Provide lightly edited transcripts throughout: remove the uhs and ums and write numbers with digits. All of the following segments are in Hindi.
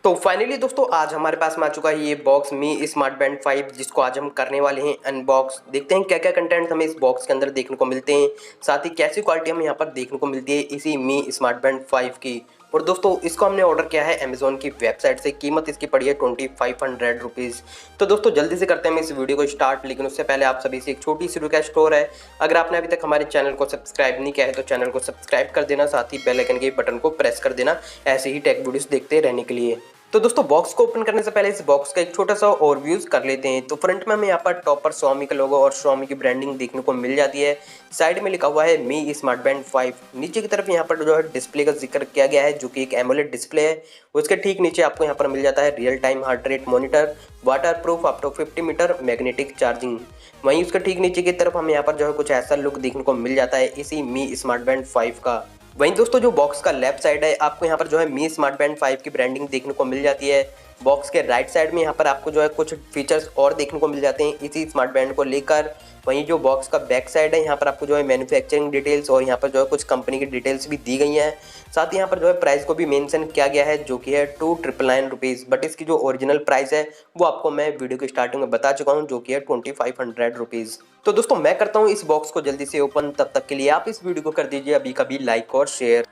तो फाइनली दोस्तों आज हमारे पास में आ चुका है ये बॉक्स मी स्मार्ट बैंड 5, जिसको आज हम करने वाले हैं अनबॉक्स। देखते हैं क्या क्या कंटेंट हमें इस बॉक्स के अंदर देखने को मिलते हैं, साथ ही कैसी क्वालिटी हमें यहाँ पर देखने को मिलती है इसी मी स्मार्ट बैंड 5 की। और दोस्तों इसको हमने ऑर्डर किया है अमेजोन की वेबसाइट से। कीमत इसकी पड़ी है 2500 रुपीज़। तो दोस्तों जल्दी से करते हैं हम इस वीडियो को स्टार्ट, लेकिन उससे पहले आप सभी से एक छोटी सी रिक्वेस्ट और है, अगर आपने अभी तक हमारे चैनल को सब्सक्राइब नहीं किया है तो चैनल को सब्सक्राइब कर देना, साथ ही बेल आइकन के बटन को प्रेस कर देना ऐसे ही टेक वीडियोस देखते रहने के लिए। तो दोस्तों बॉक्स को ओपन करने से पहले इस बॉक्स का एक छोटा सा ओवरव्यूज कर लेते हैं। तो फ्रंट में हमें यहाँ पर टॉप पर स्वामी का लोगो और स्वामी की ब्रांडिंग देखने को मिल जाती है। साइड में लिखा हुआ है मी स्मार्ट बैंड 5। नीचे की तरफ यहाँ पर जो है डिस्प्ले का जिक्र किया गया है, जो कि एक एमोलेड डिस्प्ले है। उसके ठीक नीचे आपको यहाँ पर मिल जाता है real time heart rate monitor, waterproof up to 50 metre magnetic charging. वहीं उसके ठीक नीचे की तरफ हमें यहाँ पर जो है कुछ ऐसा लुक देखने को मिल जाता है इसी मी स्मार्ट बैंड 5 का। वहीं दोस्तों जो बॉक्स का लेफ्ट साइड है, आपको यहाँ पर जो है मी स्मार्ट बैंड 5 की ब्रांडिंग देखने को मिल जाती है। बॉक्स के राइट साइड में यहाँ पर आपको जो है कुछ फीचर्स और देखने को मिल जाते हैं इसी स्मार्ट बैंड को लेकर। वहीं जो बॉक्स का बैक साइड है, यहाँ पर आपको जो है मैन्युफैक्चरिंग डिटेल्स और यहाँ पर जो है कुछ कंपनी की डिटेल्स भी दी गई हैं। साथ ही यहाँ पर जो है प्राइस को भी मेंशन किया गया है, जो कि है 2999 रुपीज़। बट इसकी जो ओरिजिनल प्राइस है वो आपको मैं वीडियो की स्टार्टिंग में बता चुका हूँ, जो कि है 2500 रुपीज़। तो दोस्तों मैं करता हूँ इस बॉक्स को जल्दी से ओपन, तब तक के लिए आप इस वीडियो को कर दीजिए अभी कभी लाइक और शेयर।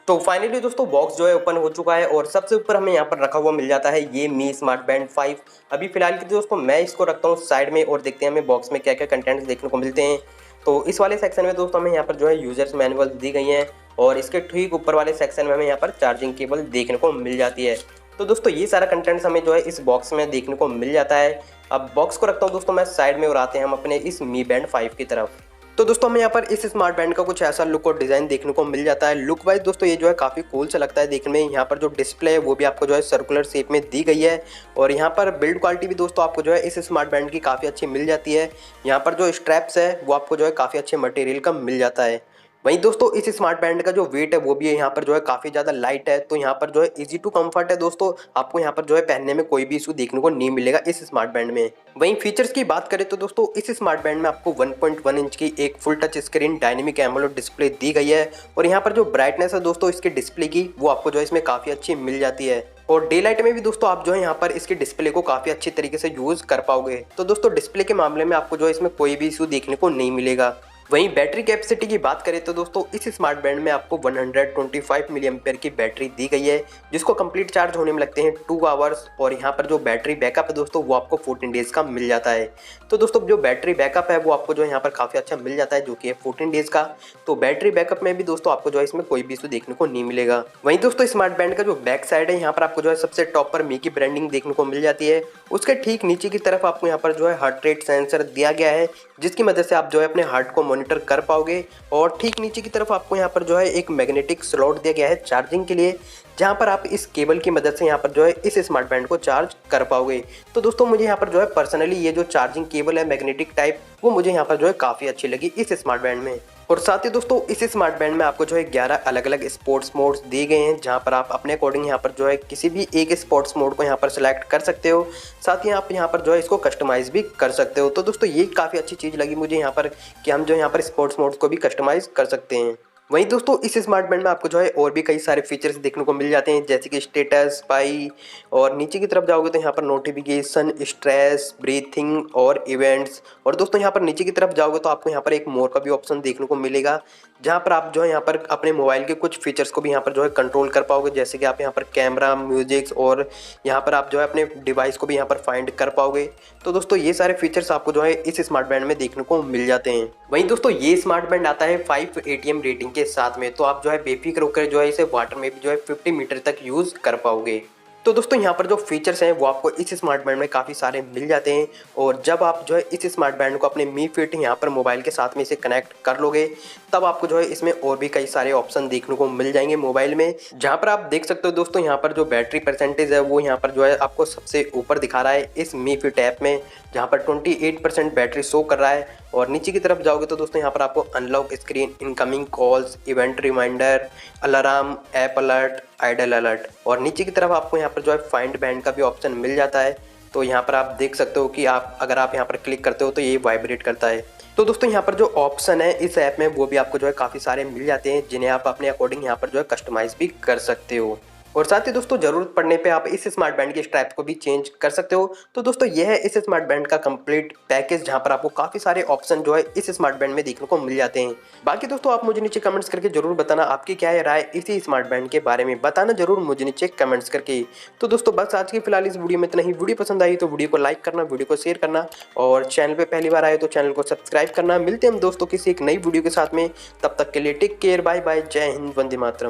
तो फाइनली दोस्तों बॉक्स जो है ओपन हो चुका है और सबसे ऊपर हमें यहाँ पर रखा हुआ मिल जाता है ये मी स्मार्ट बैंड 5। अभी फिलहाल के दोस्तों मैं इसको रखता हूँ साइड में और देखते हैं हमें बॉक्स में क्या क्या कंटेंट्स देखने को मिलते हैं। तो इस वाले सेक्शन में दोस्तों हमें यहाँ पर जो है यूजर्स मैनुअल दी गई हैं और इसके ठीक ऊपर वाले सेक्शन में हमें यहाँ पर चार्जिंग केबल देखने को मिल जाती है। तो दोस्तों ये सारा कंटेंट्स हमें जो है इस बॉक्स में देखने को मिल जाता है। अब बॉक्स को रखता हूँ दोस्तों मैं साइड में और आते हैं हम अपने इस मी बैंड 5 की तरफ। तो दोस्तों हमें यहाँ पर इस स्मार्ट बैंड का कुछ ऐसा लुक और डिज़ाइन देखने को मिल जाता है। लुक वाइज दोस्तों ये जो है काफ़ी कूल सा लगता है देखने में। यहाँ पर जो डिस्प्ले है वो भी आपको जो है सर्कुलर शेप में दी गई है और यहाँ पर बिल्ड क्वालिटी भी दोस्तों आपको जो है इस स्मार्ट बैंड की काफ़ी अच्छी मिल जाती है। यहाँ पर जो स्ट्रैप्स है वो आपको जो है काफ़ी अच्छे मटेरियल का मिल जाता है। वहीं दोस्तों इस स्मार्ट बैंड का जो वेट है वो भी यहाँ पर जो है काफ़ी ज़्यादा लाइट है। तो यहाँ पर जो है इजी टू कंफर्ट है दोस्तों, आपको यहाँ पर जो है पहनने में कोई भी इशू देखने को नहीं मिलेगा इस स्मार्ट बैंड में। वहीं फीचर्स की बात करें तो दोस्तों इस स्मार्ट बैंड में आपको 1.1 इंच की एक full touch screen dynamic AMOLED display दी गई है और यहाँ पर जो ब्राइटनेस है दोस्तों इसके डिस्प्ले की वो आपको जो है इसमें काफ़ी अच्छी मिल जाती है। और डे लाइट में भी दोस्तों आप जो है यहाँ पर इसके डिस्प्ले को काफ़ी अच्छी तरीके से यूज़ कर पाओगे। तो दोस्तों डिस्प्ले के मामले में आपको जो है इसमें कोई भी इशू देखने को नहीं मिलेगा। वहीं बैटरी कैपेसिटी की बात करें तो दोस्तों इस स्मार्ट बैंड में आपको 125 मिली एम्पेयर की बैटरी दी गई है, जिसको कंप्लीट चार्ज होने में लगते हैं 2 आवर्स। और यहाँ पर जो बैटरी बैकअप है दोस्तों वो आपको 14 डेज़ का मिल जाता है। तो दोस्तों जो बैटरी बैकअप है वो आपको जो यहाँ पर काफ़ी अच्छा मिल जाता है, जो कि है 14 डेज़ का। तो बैटरी बैकअप में भी दोस्तों आपको जो है इसमें कोई भी इशू देखने को नहीं मिलेगा। वहीं दोस्तों स्मार्ट बैंड का जो बैक साइड है, यहाँ पर आपको जो है सबसे टॉप पर मी की ब्रांडिंग देखने को मिल जाती है। उसके ठीक नीचे की तरफ आपको यहाँ पर जो है हार्ट रेट सेंसर दिया गया है, जिसकी मदद से आप जो है अपने हार्ट को मॉनिटर कर पाओगे। और ठीक नीचे की तरफ आपको यहाँ पर जो है एक मैग्नेटिक स्लॉट दिया गया है चार्जिंग के लिए, जहाँ पर आप इस केबल की मदद से यहाँ पर जो है इस स्मार्ट बैंड को चार्ज कर पाओगे। तो दोस्तों मुझे यहाँ पर जो है पर्सनली ये जो चार्जिंग केबल है मैग्नेटिक टाइप, वो मुझे यहाँ पर जो है काफ़ी अच्छी लगी इस स्मार्ट बैंड में। और साथ ही दोस्तों इस स्मार्ट बैंड में आपको जो है 11 अलग अलग स्पोर्ट्स मोड्स दिए गए हैं, जहां पर आप अपने अकॉर्डिंग यहाँ पर जो है किसी भी एक स्पोर्ट्स मोड को यहाँ पर सिलेक्ट कर सकते हो। साथ ही आप यहाँ पर जो है इसको कस्टमाइज भी कर सकते हो। तो दोस्तों ये काफ़ी अच्छी चीज़ लगी मुझे यहाँ पर कि हम जो यहाँ पर स्पोर्ट्स मोड्स को भी कस्टमाइज कर सकते हैं। वहीं दोस्तों इस स्मार्ट बैंड में आपको जो है और भी कई सारे फीचर्स देखने को मिल जाते हैं, जैसे कि स्टेटस, स्पाई, और नीचे की तरफ जाओगे तो यहाँ पर नोटिफिकेशन, स्ट्रेस, ब्रीथिंग और इवेंट्स। और दोस्तों यहाँ पर नीचे की तरफ जाओगे तो आपको यहाँ पर एक मोर का भी ऑप्शन देखने को मिलेगा, जहाँ पर आप जो है यहाँ पर अपने मोबाइल के कुछ फीचर्स को भी यहाँ पर जो है कंट्रोल कर पाओगे, जैसे कि आप यहाँ पर कैमरा, म्यूजिक्स और यहाँ पर आप जो है अपने डिवाइस को भी यहाँ पर फाइंड कर पाओगे। तो दोस्तों ये सारे फीचर्स आपको जो है इस स्मार्ट बैंड में देखने को मिल जाते हैं। वहीं दोस्तों ये स्मार्ट बैंड आता है 5 ATM रेटिंग के साथ में, तो आप जो है बेफिक्र होकर जो है इसे वाटर में भी जो है 50 मीटर तक यूज़ कर पाओगे। तो दोस्तों यहाँ पर जो फीचर्स हैं वो आपको इस स्मार्ट बैंड में काफ़ी सारे मिल जाते हैं। और जब आप जो है इस स्मार्ट बैंड को अपने मी फिट यहाँ पर मोबाइल के साथ में इसे कनेक्ट कर लोगे, तब आपको जो है इसमें और भी कई सारे ऑप्शन देखने को मिल जाएंगे मोबाइल में, जहाँ पर आप देख सकते हो दोस्तों यहाँ पर जो बैटरी परसेंटेज है वो यहाँ पर जो है आपको सबसे ऊपर दिखा रहा है इस मी फिट ऐप में, जहाँ पर 28% बैटरी शो कर रहा है। और नीचे की तरफ जाओगे तो दोस्तों यहाँ पर आपको unlock screen, incoming calls, event reminder, alarm, app alert, idle alert, और नीचे की तरफ आपको यहाँ पर जो है फाइंड बैंड का भी ऑप्शन मिल जाता है। तो यहाँ पर आप देख सकते हो कि अगर आप यहाँ पर क्लिक करते हो तो ये वाइब्रेट करता है। तो दोस्तों यहाँ पर जो ऑप्शन है इस ऐप में वो भी आपको जो है काफ़ी सारे मिल जाते हैं, जिन्हें आप अपने अकॉर्डिंग यहाँ पर जो है कस्टमाइज़ भी कर सकते हो। और साथ ही दोस्तों जरूरत पड़ने पे आप इस स्मार्ट बैंड के स्ट्रैप को भी चेंज कर सकते हो। तो दोस्तों यह है इस स्मार्ट बैंड का कंप्लीट पैकेज, जहां पर आपको काफी सारे ऑप्शन जो है इस स्मार्ट बैंड में देखने को मिल जाते हैं। बाकी दोस्तों आप मुझे नीचे कमेंट्स करके जरूर बताना आपकी क्या है राय इसी स्मार्ट बैंड के बारे में, बताना जरूर मुझे नीचे कमेंट्स करके। तो दोस्तों बस आज की फिलहाल इस वीडियो में इतना ही। वीडियो पसंद आई तो वीडियो को लाइक करना, वीडियो को शेयर करना और चैनल पे पहली बार आए तो चैनल को सब्सक्राइब करना। मिलते हैं हम दोस्तों किसी एक नई वीडियो के साथ में, तब तक के लिए टेक केयर, बाय बाय, जय हिंद, वंदे मातरम।